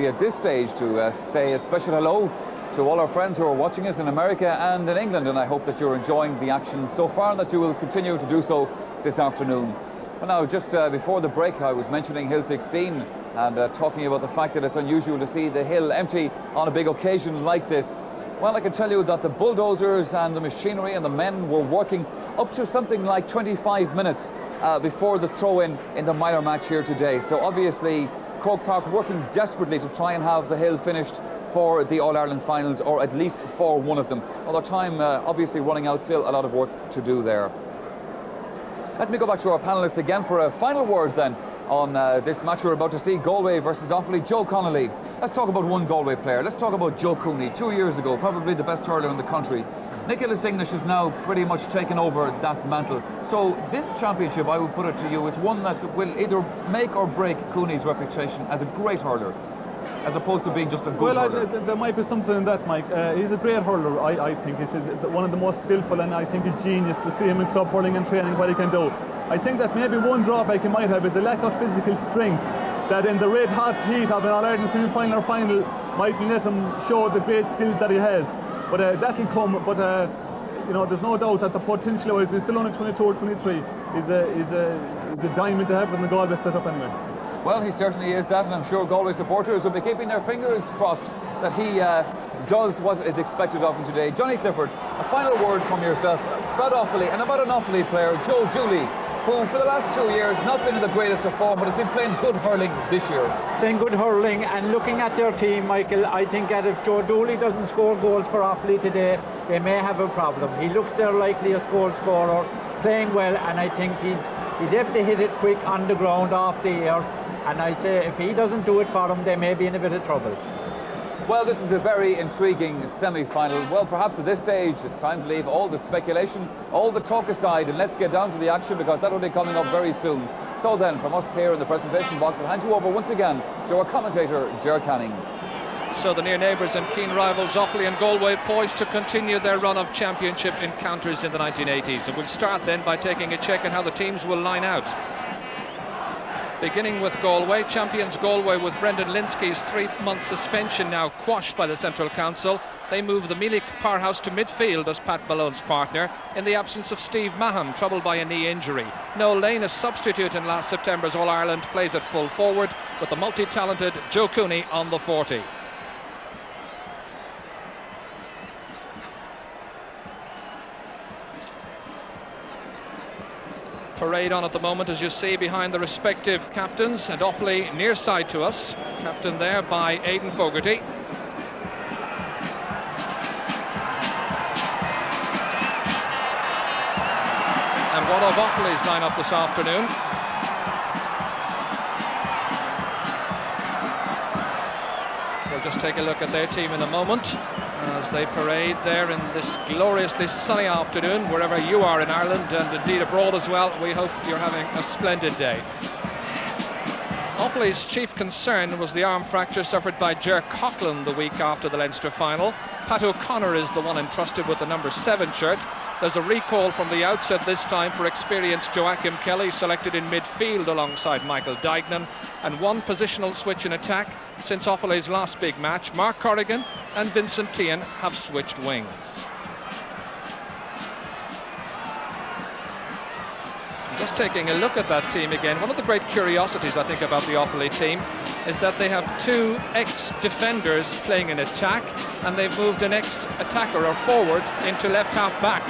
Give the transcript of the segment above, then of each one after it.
happy at this stage to say a special hello to all our friends who are watching us in America and in England, and I hope that you're enjoying the action so far and that you will continue to do so this afternoon. Well, now, just before the break, I was mentioning Hill 16 and talking about the fact that it's unusual to see the hill empty on a big occasion like this. Well, I can tell you that the bulldozers and the machinery and the men were working up to something like 25 minutes before the throw-in the minor match here today. So obviously, Croke Park working desperately to try and have the hill finished for the All-Ireland finals, or at least for one of them. Although time obviously running out, still a lot of work to do there. Let me go back to our panellists again for a final word then on this match we're about to see, Galway versus Offaly. Joe Connolly. Let's talk about one Galway player. Let's talk about Joe Cooney. 2 years ago, probably the best hurler in the country. Nicholas English has now pretty much taken over that mantle. So this championship, I would put it to you, is one that will either make or break Cooney's reputation as a great hurler, as opposed to being just a good hurler. There might be something in that, Mike. He's a great hurler. I think it is one of the most skillful, and I think it's genius to see him in club hurling and training, what he can do. I think that maybe one drawback he might have is a lack of physical strength, that in the red hot heat of an All-Ireland semi-final or final might let him show the great skills that he has. But that'll come. But you know, there's no doubt that the potential, he's still only 22 or 23, is a diamond to have in the Galway setup anyway. Well, he certainly is that, and I'm sure Galway supporters will be keeping their fingers crossed that he does what is expected of him today. Johnny Clifford, a final word from yourself about Offaly and about an Offaly player, Joe Dooley, who for the last 2 years not been in the greatest of form, but has been playing good hurling this year. Playing good hurling, and looking at their team, Michael, I think that if Joe Dooley doesn't score goals for Offaly today, they may have a problem. He looks their likeliest goal scorer, playing well, and I think he's able to hit it quick on the ground, off the air. And I say if he doesn't do it for them, they may be in a bit of trouble. Well, this is a very intriguing semi-final. Well, perhaps at this stage it's time to leave all the speculation, all the talk aside, and let's get down to the action, because that will be coming up very soon. So then, from us here in the presentation box, I'll hand you over once again to our commentator, Ger Canning. So the near neighbours and keen rivals Offaly and Galway poised to continue their run of championship encounters in the 1980s. And we'll start then by taking a check on how the teams will line out. Beginning with Galway, champions Galway with Brendan Linsky's 3-month suspension now quashed by the Central Council. They move the Meelick powerhouse to midfield as Pat Malone's partner in the absence of Steve Mahon, troubled by a knee injury. Noel Lane, a substitute in last September's All-Ireland, plays at full forward with the multi-talented Joe Cooney on the 40. Parade on at the moment, as you see, behind the respective captains, and Offaly near side to us, captained there by Aidan Fogarty. And what of Offaly's lineup this afternoon? We'll just take a look at their team in a moment as they parade there in this sunny afternoon, wherever you are in Ireland and indeed abroad as well. We hope you're having a splendid day. Offaly's chief concern was the arm fracture suffered by Ger Coughlin the week after the Leinster final. Pat O'Connor is the one entrusted with the number 7 shirt. There's a recall from the outset this time for experienced Joachim Kelly, selected in midfield alongside Michael Dignan, and one positional switch in attack since Offaly's last big match. Mark Corrigan and Vincent Tehan have switched wings. Just taking a look at that team again, one of the great curiosities I think about the Offaly team is that they have 2 ex-defenders playing in attack, and they've moved an ex-attacker or forward into left half back.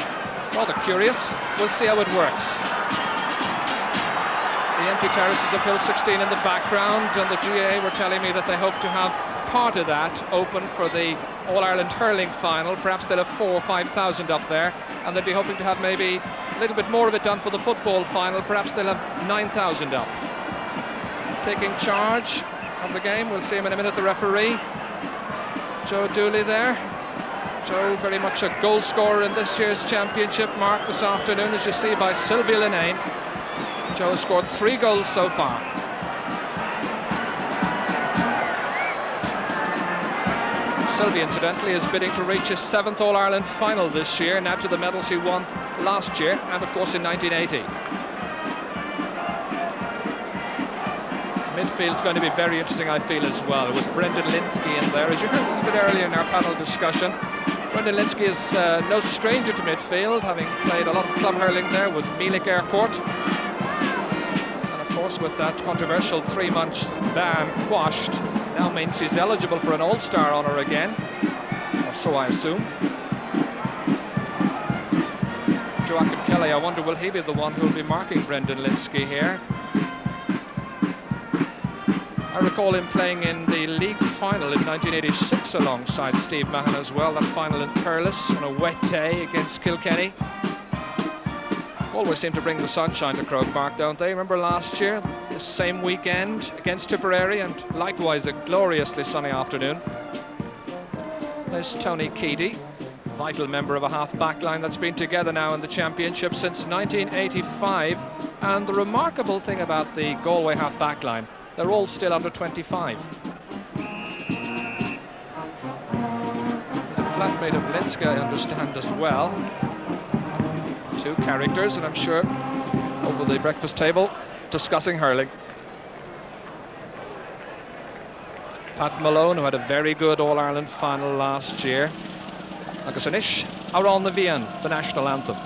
Rather curious. We'll see how it works. The empty terraces of Hill 16 in the background, and the GAA were telling me that they hope to have part of that open for the All-Ireland hurling final. Perhaps they'll have 4,000 or 5,000 up there, and they'd be hoping to have maybe a little bit more of it done for the football final. Perhaps they'll have 9,000 up. Taking charge of the game, we'll see him in a minute, the referee, Joe Dooley there. Joe, very much a goal scorer in this year's championship, marked this afternoon, as you see, by Sylvia Linnane. Joe has scored 3 goals so far. Sylvia, incidentally, is bidding to reach his 7th All-Ireland final this year, and add to the medals he won last year, and of course in 1980. Midfield's going to be very interesting, I feel, as well, with Brendan Linsky in there. As you heard a little bit earlier in our panel discussion, Brendan Linsky is no stranger to midfield, having played a lot of club hurling there with Mielik Aircourt. And of course, with that controversial 3-month ban quashed, now means he's eligible for an All-Star honour again, or so I assume. Joachim Kelly, I wonder, will he be the one who will be marking Brendan Linsky here? I recall him playing in the league final in 1986 alongside Steve Mahon as well, that final in Thurles on a wet day against Kilkenny. Always seem to bring the sunshine to Croke Park, don't they? Remember last year, the same weekend against Tipperary, and likewise a gloriously sunny afternoon. There's Tony Keady, vital member of a half-back line that's been together now in the championship since 1985. And the remarkable thing about the Galway half-back line, they're all still under 25. He's a flatmate of Linsky, I understand, as well. Two characters, and I'm sure over the breakfast table discussing hurling. Pat Malone, who had a very good All-Ireland final last year. Agus Anish, Aron na Bhíon, the national anthem.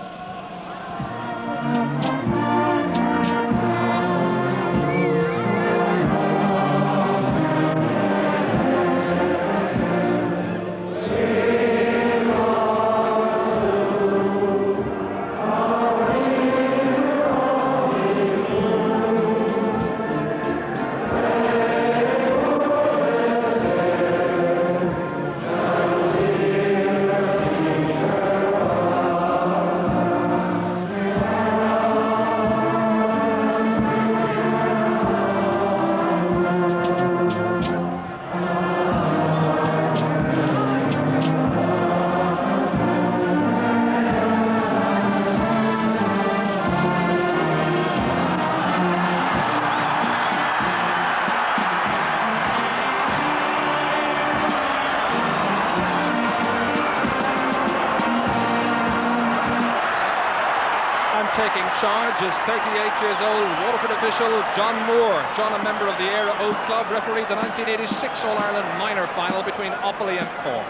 Taking charge is 38 years old Waterford official John Moore. John, a member of the Éire Old Club, refereed the 1986 All-Ireland minor final between Offaly and Cork.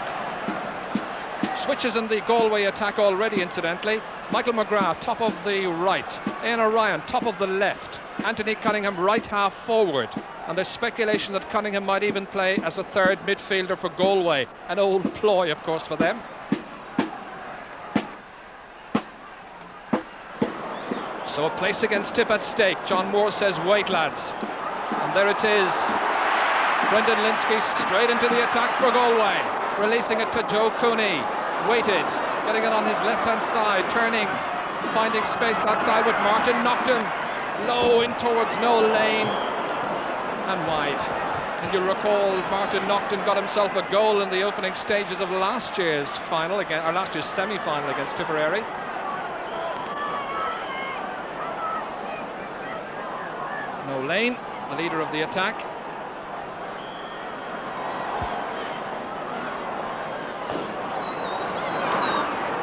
Switches in the Galway attack already, incidentally. Michael McGrath, top of the right. Ian O'Ryan, top of the left. Anthony Cunningham, right half forward. And there's speculation that Cunningham might even play as a third midfielder for Galway. An old ploy, of course, for them. So a place against Tip at stake. John Moore says, wait, lads. And there it is. Brendan Linsky straight into the attack for Galway. Releasing it to Joe Cooney. Waited. Getting it on his left-hand side. Turning. Finding space outside with Martin Naughton. Low in towards Noel Lane. And wide. And you'll recall Martin Naughton got himself a goal in the opening stages of last year's final, again, or last year's semi-final against Tipperary. No Lane, the leader of the attack.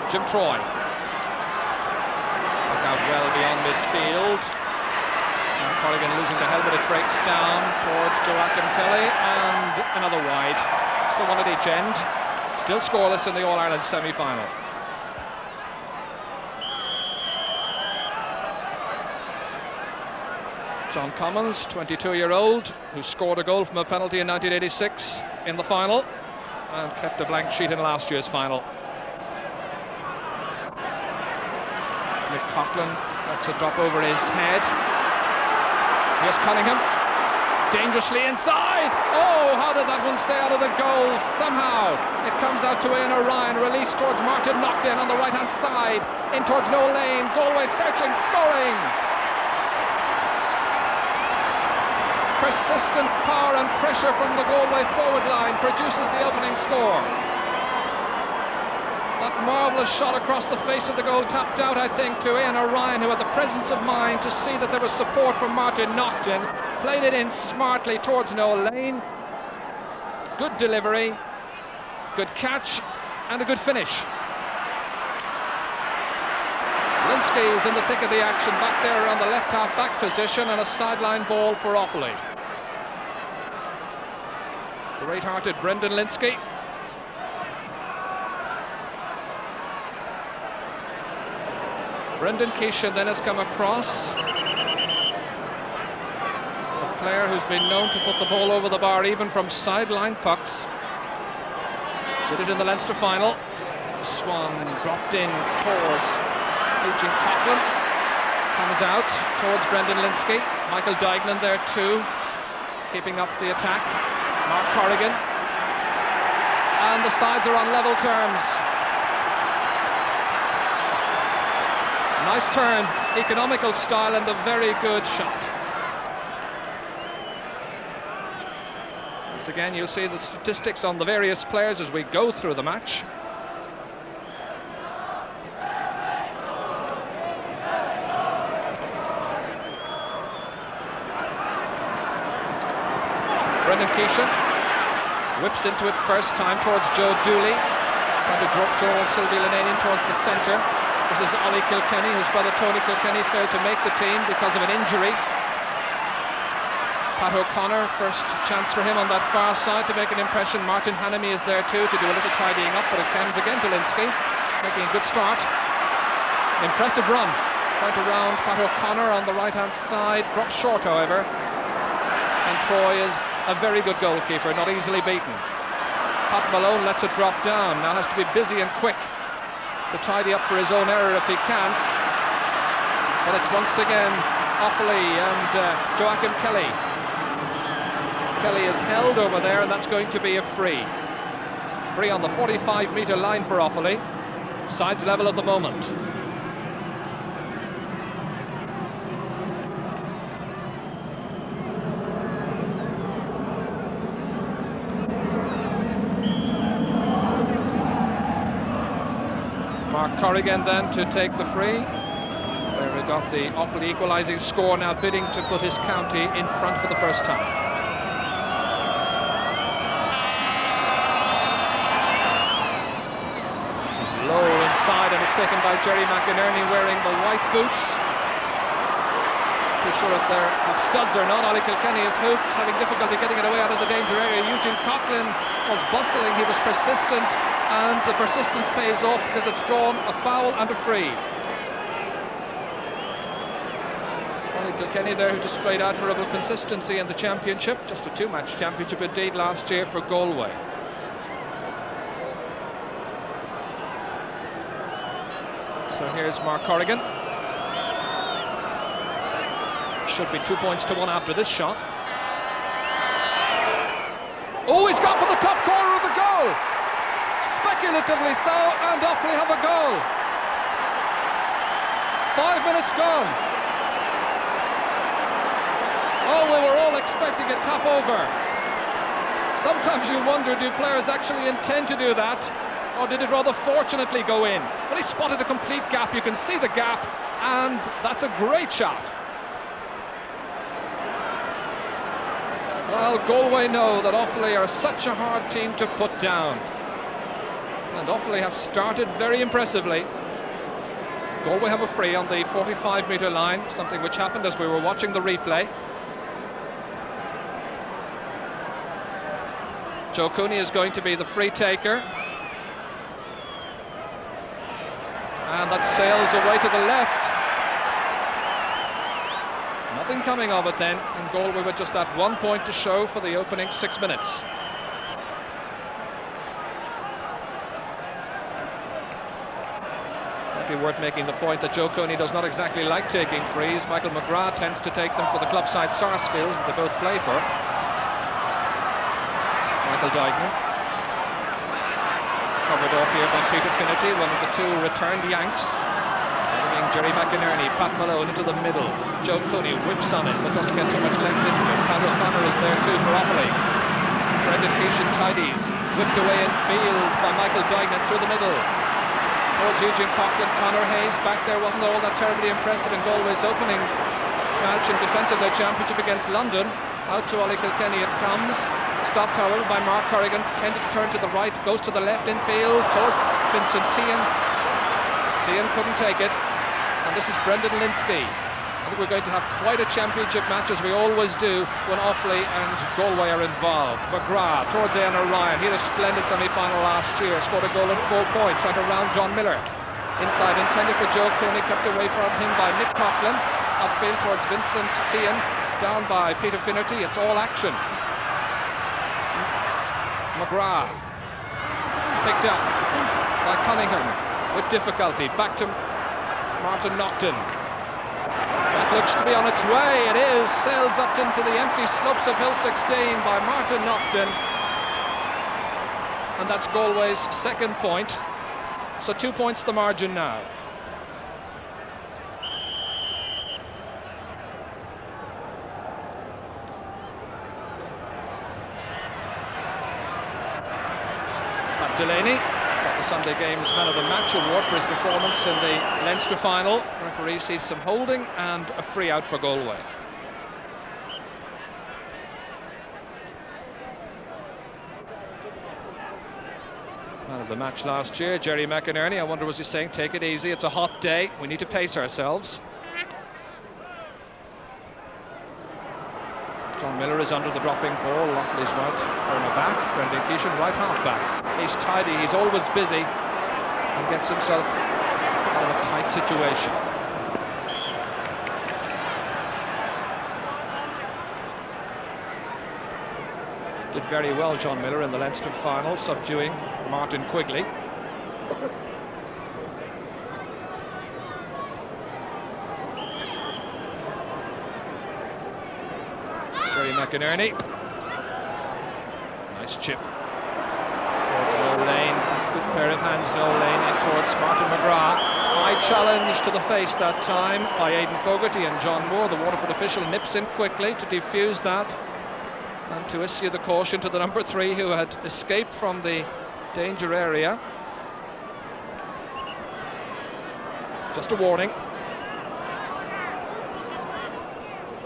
Jim Troy. Look out well beyond midfield. And Corrigan losing the helmet, it breaks down towards Joachim Kelly, and another wide. So one at each end. Still scoreless in the All-Ireland semi-final. John Commons, 22-year-old, who scored a goal from a penalty in 1986 in the final and kept a blank sheet in last year's final. Nick Coughlin lets it drop over his head. Here's Cunningham, dangerously inside. Oh, how did that one stay out of the goal? Somehow it comes out to Ian O'Ryan, released towards Martin Naughton on the right-hand side, in towards Noel Lane. Galway searching, scoring. Persistent power and pressure from the Galway forward line produces the opening score. That marvellous shot across the face of the goal tapped out, I think, to Ian O'Ryan, who had the presence of mind to see that there was support from Martin Naughton. Played it in smartly towards Noel Lane. Good delivery, good catch, and a good finish. Linsky is in the thick of the action back there around the left half-back position, and a sideline ball for Offaly. Great-hearted Brendan Linsky. Brendan Keeshan then has come across. A player who's been known to put the ball over the bar even from sideline pucks. Did it in the Leinster final. Swung, dropped in towards Eugene Coughlin. Comes out towards Brendan Linsky. Michael Duignan there too, keeping up the attack. Mark Corrigan. And the sides are on level terms. Nice turn, economical style, and a very good shot. Once again, you'll see the statistics on the various players as we go through the match. Brendan Keeshan whips into it first time towards Joe Dooley, trying to draw Sylvie Linane towards the centre. This is Ollie Kilkenny, whose brother Tony Kilkenny failed to make the team because of an injury. Pat O'Connor, first chance for him on that far side to make an impression. Martin Hannamy is there too to do a little tidying up, but it comes again to Linsky, making a good start. An impressive run, right around Pat O'Connor on the right-hand side. Drops short, however. And Troy is a very good goalkeeper, not easily beaten. Pat Malone lets it drop down, now has to be busy and quick to tidy up for his own error if he can. But it's once again Offaly and Joachim Kelly. Kelly is held over there, and that's going to be a free. Free on the 45-metre line for Offaly. Sides level at the moment. Mark Corrigan then to take the free. There we got the Offaly equalising score, now bidding to put his county in front for the first time. This is low inside, and it's taken by Jerry McInerney wearing the white boots. Not sure if they're studs or not. Ollie Kilkenny is hooped, having difficulty getting it away out of the danger area. Eugene Coughlin was bustling, he was persistent, and the persistence pays off because it's drawn a foul and a free. Ollie Kilkenny there, who displayed admirable consistency in the championship, just a two-match championship indeed last year for Galway. So here's Mark Corrigan. Should be 2 points to 1 after this shot. Oh, he's gone for the top corner of the goal! Speculatively so, and Offaly have a goal. 5 minutes gone. Oh, we were all expecting a tap over. Sometimes you wonder, do players actually intend to do that, or did it rather fortunately go in? But he spotted a complete gap, you can see the gap, and that's a great shot. Well, Galway know that Offaly are such a hard team to put down. And Offaly have started very impressively. Galway have a free on the 45-metre line, something which happened as we were watching the replay. Joe Cooney is going to be the free taker. And that sails away to the left. Nothing coming of it then, and Galway with just that 1 point to show for the opening 6 minutes. Might be worth making the point that Joe Cooney does not exactly like taking frees. Michael McGrath tends to take them for the club side Sarsfields that they both play for. Michael Duignan. Covered off here by Peter Finnerty, one of the two returned Yanks. Jerry McInerney, Pat Malone into the middle. Joe Cooney whips on it, but doesn't get too much length into it. Pat O'Connor is there too for Offaly. Brendan Keeshan tidies, whipped away in field by Michael Duignan through the middle. Towards Eugene Coughlin, Conor Hayes back there wasn't all that terribly impressive in Galway's opening match in defence of their championship against London. Out to Ollie Kilkenny it comes. Stopped, however, by Mark Corrigan. Tended to turn to the right, goes to the left in field towards Vincent Tehan. Tehan couldn't take it. And this is Brendan Linsky. I think we're going to have quite a championship match, as we always do when Offaly and Galway are involved. McGrath towards Éanna Ryan. He had a splendid semi-final last year, scored a goal at 4 points, trying to round John Miller. Inside, intended for Joe Cooney, kept away from him by Nick Coughlin. Upfield towards Vincent Tian, down by Peter Finnerty. It's all action. McGrath picked up by Cunningham with difficulty. Back to Martin Naughton. That looks to be on its way. It is. Sails up into the empty slopes of Hill 16 by Martin Naughton. And that's Galway's second point. So 2 points the margin now. Pat Delaney got the Sunday Games Man of the Match award for his performance in the Leinster final. Referee sees some holding and a free out for Galway. Man of the match last year, Jerry McInerney. I wonder, was he saying, take it easy, it's a hot day, we need to pace ourselves. John Miller is under the dropping ball. Offaly's right corner back. Brendan Keeshan, right half back. He's tidy, he's always busy, and gets himself out of a tight situation. Did very well, John Miller, in the Leinster final, subduing Martin Quigley. Jerry McInerney. Nice chip. Towards Noel Lane. Good pair of hands, Noel Lane, in towards Martin McGrath. High challenge to the face that time by Aidan Fogarty, and John Moore, the Waterford official, nips in quickly to defuse that and to issue the caution to the number 3, who had escaped from the danger area. Just a warning.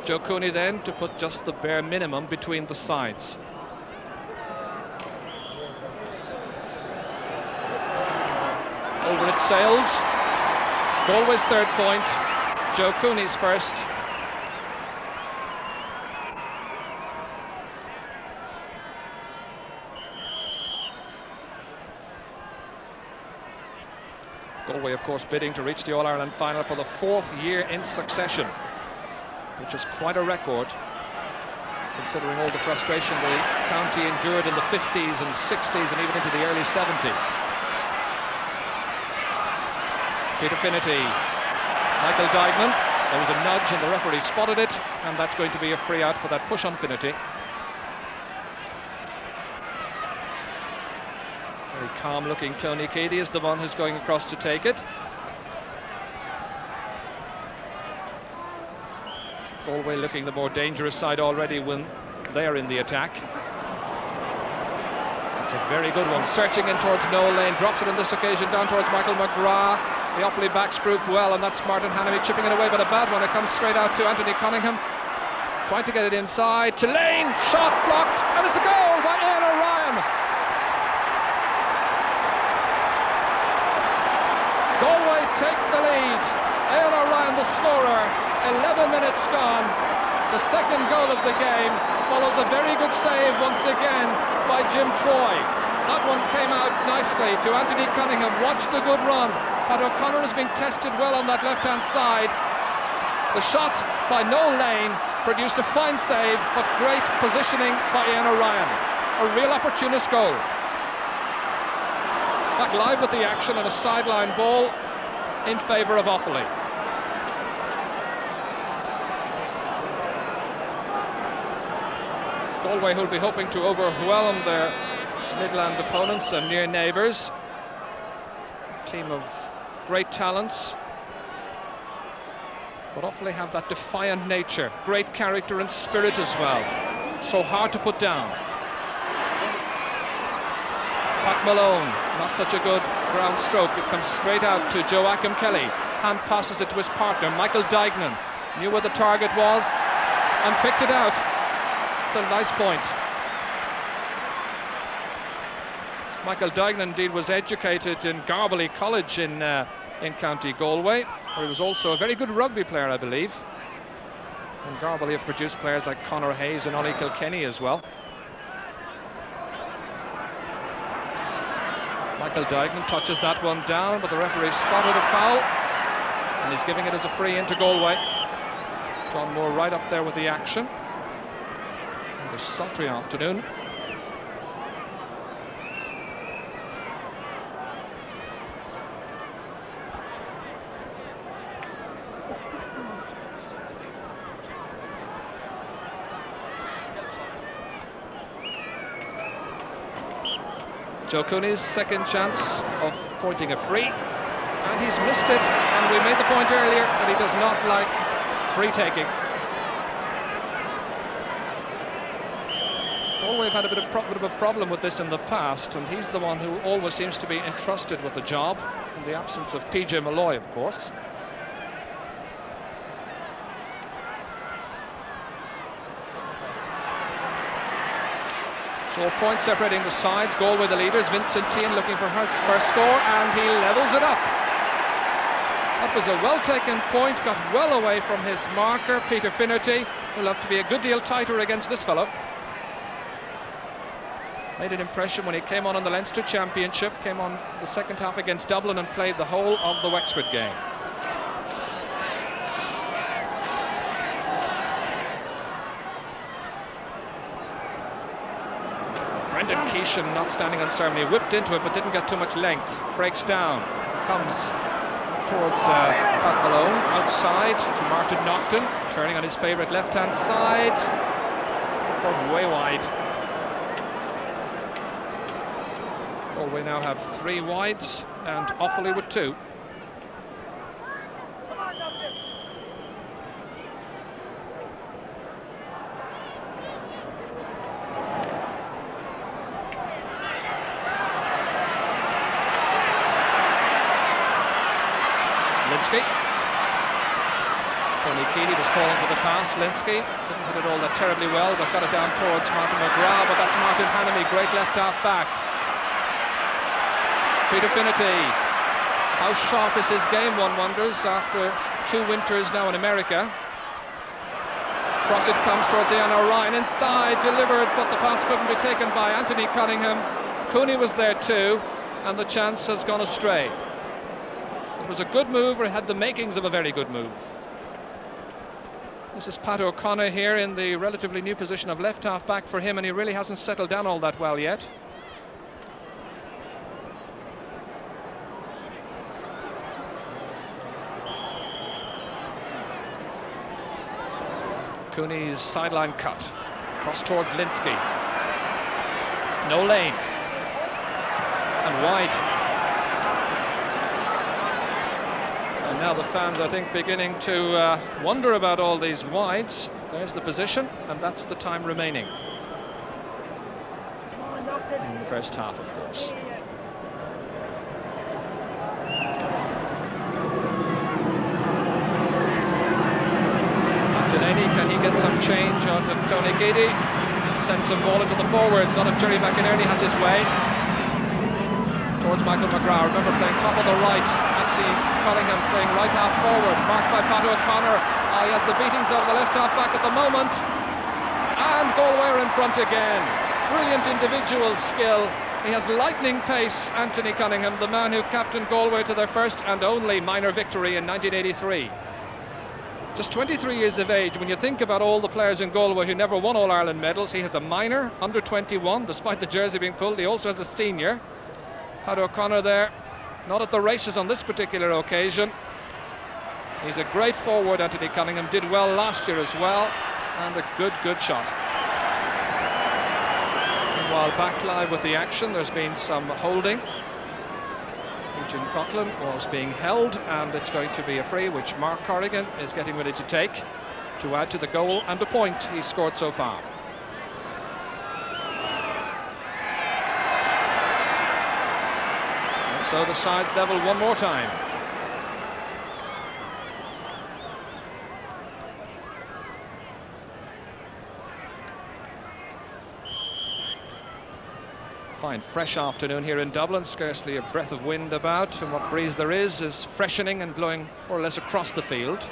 Joe Cooney then to put just the bare minimum between the sides. Over it sails. Galway's third point, Joe Cooney's first. Galway, of course, bidding to reach the All-Ireland final for the 4th year in succession, which is quite a record, considering all the frustration the county endured in the 50s and 60s and even into the early 70s. Peter Finnerty, Michael Dignan. There was a nudge and the referee spotted it, and that's going to be a free out for that push on Finnerty. Very calm looking Tony Cady is the one who's going across to take it. Galway looking the more dangerous side already when they're in the attack. That's a very good one. Searching in towards Noel Lane, drops it on this occasion down towards Michael McGrath. The Offaly backs group well, and that's Martin Hannamy chipping it away, but a bad one. It comes straight out to Anthony Cunningham, trying to get it inside to Lane. Shot blocked, and it's a goal by Éanna Ryan. Galway take the lead. Éanna Ryan, the scorer. 11 minutes gone. The second goal of the game follows a very good save once again by Jim Troy. That one came out nicely to Anthony Cunningham. Watch the good run. Pat O'Connor is being tested well on that left-hand side. The shot by Noel Lane produced a fine save, but great positioning by Éanna Ryan. A real opportunist goal. Back live with the action and a sideline ball in favour of Offaly. Galway, who'll be hoping to overwhelm their Midland opponents and near neighbours. Team of great talents, but Offaly have that defiant nature, great character and spirit as well. So hard to put down. Pat Malone, not such a good ground stroke. It comes straight out to Joachim Kelly. Hand passes it to his partner, Michael Dignan. Knew where the target was and picked it out. It's a nice point. Michael Dignan indeed was educated in Galway College in County Galway, where he was also a very good rugby player, I believe. And Galway have produced players like Conor Hayes and Ollie Kilkenny as well. Michael Duignan touches that one down, but the referee spotted a foul, and he's giving it as a free into Galway. John Moore right up there with the action. And a sultry afternoon. Joe Cooney's second chance of pointing a free, and he's missed it. And we made the point earlier that he does not like free taking. We've had a bit of a problem with this in the past, and he's the one who always seems to be entrusted with the job, in the absence of PJ Malloy, of course. So a point separating the sides. Galway the leaders. Vincent Tean looking for her first score, and he levels it up. That was a well-taken point, got well away from his marker, Peter Finnerty, who'll have to be a good deal tighter against this fellow. Made an impression when he came on in the Leinster Championship, came on the second half against Dublin and played the whole of the Wexford game. Brendan Keeshan not standing on ceremony, whipped into it but didn't get too much length, breaks down, comes towards Pat Malone, outside to Martin Naughton, turning on his favourite left-hand side, but way wide. We now have 3 wides and Offaly with 2. Linsky. Tony Keeley was calling for the pass. Linsky didn't hit it all that terribly well, but got it down towards Martin McGrath, but that's Martin Hannamy, great left half back. Peter Finnerty, how sharp is his game, one wonders, after 2 winters now in America. Cross it comes towards Ian O'Ryan, inside, delivered, but the pass couldn't be taken by Anthony Cunningham. Cooney was there too, and the chance has gone astray. It was a good move, or it had the makings of a very good move. This is Pat O'Connor here in the relatively new position of left half back for him, and he really hasn't settled down all that well yet. Cooney's sideline cut, cross towards Linsky, no lane, and wide. And now the fans, I think, beginning to wonder about all these wides. There's the position, and that's the time remaining in the first half, of course. Can he get some change out of Tony Geedy? Send some ball into the forwards, not if Jerry McInerney has his way. Towards Michael McGrath, remember playing top of the right. Anthony Cunningham playing right half forward, marked by Pat O'Connor. He has the beatings of the left half back at the moment. And Galway are in front again. Brilliant individual skill. He has lightning pace, Anthony Cunningham, the man who captained Galway to their first and only minor victory in 1983. Just 23 years of age. When you think about all the players in Galway who never won All-Ireland medals, he has a minor, under 21, despite the jersey being pulled. He also has a senior. Pat O'Connor there, not at the races on this particular occasion. He's a great forward, Anthony Cunningham, did well last year as well, and a good shot. Meanwhile, back live with the action, there's been some holding. Eugene Coughlin was being held, and it's going to be a free, which Mark Corrigan is getting ready to take to add to the goal and the point he's scored so far. And so the sides level one more time. Fine fresh afternoon here in Dublin, scarcely a breath of wind about, and what breeze there is freshening and blowing more or less across the field.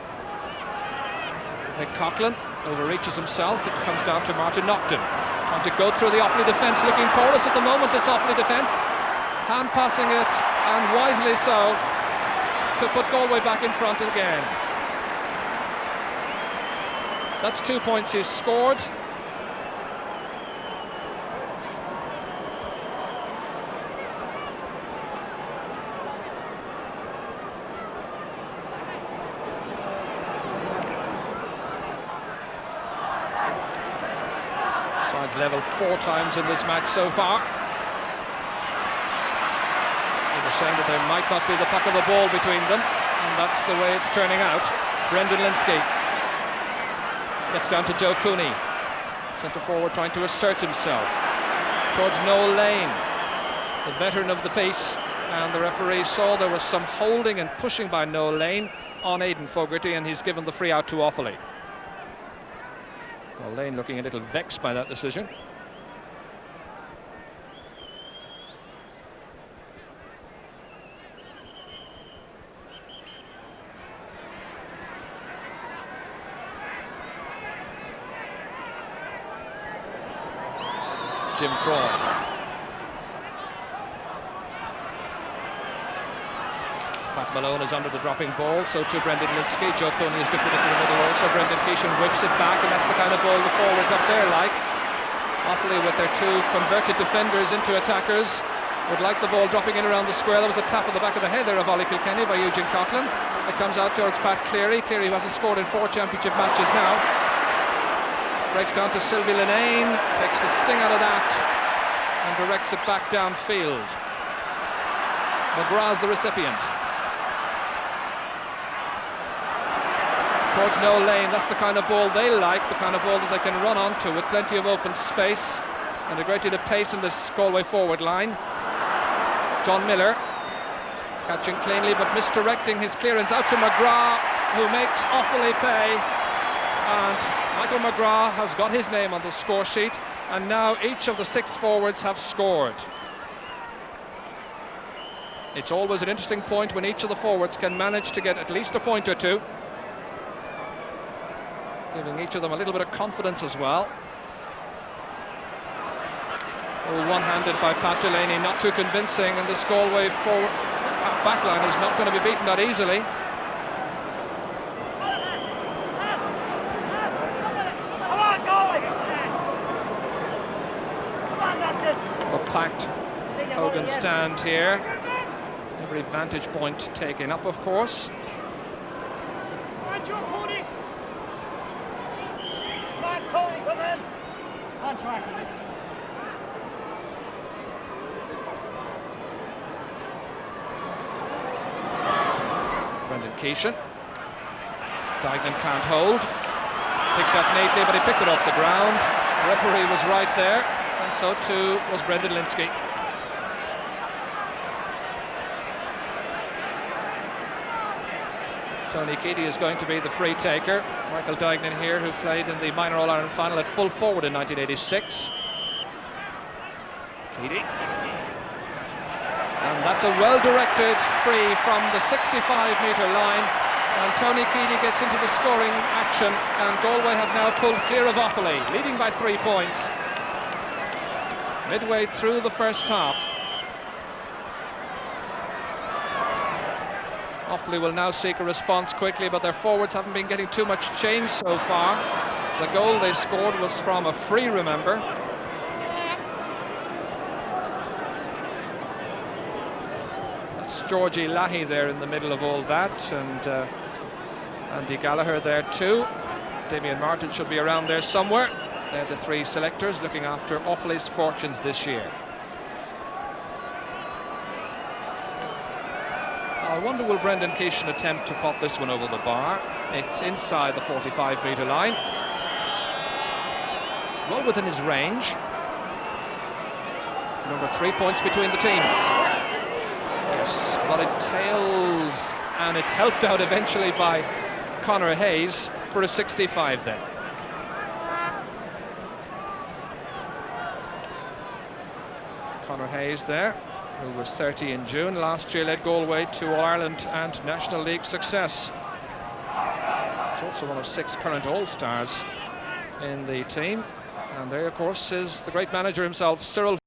Mick Coughlin overreaches himself. It comes down to Martin Naughton, trying to go through the Offaly defence, looking porous at the moment, this Offaly defence. Hand passing it, and wisely so, to put Galway back in front again. That's 2 points he's scored. Sides level 4 times in this match so far. It was saying that there might not be the puck of the ball between them, and that's the way it's turning out. Brendan Linsky gets down to Joe Cooney, centre forward, trying to assert himself towards Noel Lane, the veteran of the piece, and the referee saw there was some holding and pushing by Noel Lane on Aidan Fogarty, and he's given the free out to Offaly. Well, Lane looking a little vexed by that decision. Jim Troy. Pat Malone is under the dropping ball, so too Brendan Linsky. Joe Cooney is drifted into the middle also. Brendan Keeshan whips it back, and that's the kind of ball the forwards up there like. Offaly, with their 2 converted defenders into attackers, would like the ball dropping in around the square. There was a tap on the back of the head there of Ollie Kilkenny by Eugene Coughlin. It comes out towards Pat Cleary. Cleary, who hasn't scored in 4 championship matches now, breaks down to Sylvie Linane, takes the sting out of that and directs it back downfield. McGrath's the recipient. Towards Noel Lane, that's the kind of ball they like, the kind of ball that they can run onto with plenty of open space and a great deal of pace in this Galway forward line. John Miller catching cleanly but misdirecting his clearance out to McGrath, who makes Offaly pay, and Michael McGrath has got his name on the score sheet, and now each of the 6 forwards have scored. It's always an interesting point when each of the forwards can manage to get at least a point or 2, giving each of them a little bit of confidence as well. Oh, one-handed by Pat Delaney, not too convincing, and this Galway forward backline is not going to be beaten that easily. A packed Hogan stand here. Every vantage point taken up, of course. Brendan Keeshan. Dignan can't hold. Picked up neatly, but he picked it off the ground. The referee was right there, and so too was Brendan Linsky. Tony Keady is going to be the free taker. Michael Dignan here, who played in the minor All-Ireland final at full forward in 1986. Keady. And that's a well-directed free from the 65-metre line. And Tony Keady gets into the scoring action, and Galway have now pulled clear of Offaly, leading by 3 points. Midway through the first half. Offaly will now seek a response quickly, but their forwards haven't been getting too much change so far. The goal they scored was from a free, remember. That's Georgie Lahey there in the middle of all that, and Andy Gallagher there too. Damien Martin should be around there somewhere. They're the 3 selectors looking after Offaly's fortunes this year. I wonder, will Brendan Keeshan attempt to pop this one over the bar? It's inside the 45-metre line. Well within his range. Remember, 3 points between the teams. Yes, but it tails, and it's helped out eventually by Conor Hayes for a 65 then. Conor Hayes there, who was 30 in June last year, led Galway to All-Ireland and National League success. He's also one of 6 current All-Stars in the team. And there, of course, is the great manager himself, Cyril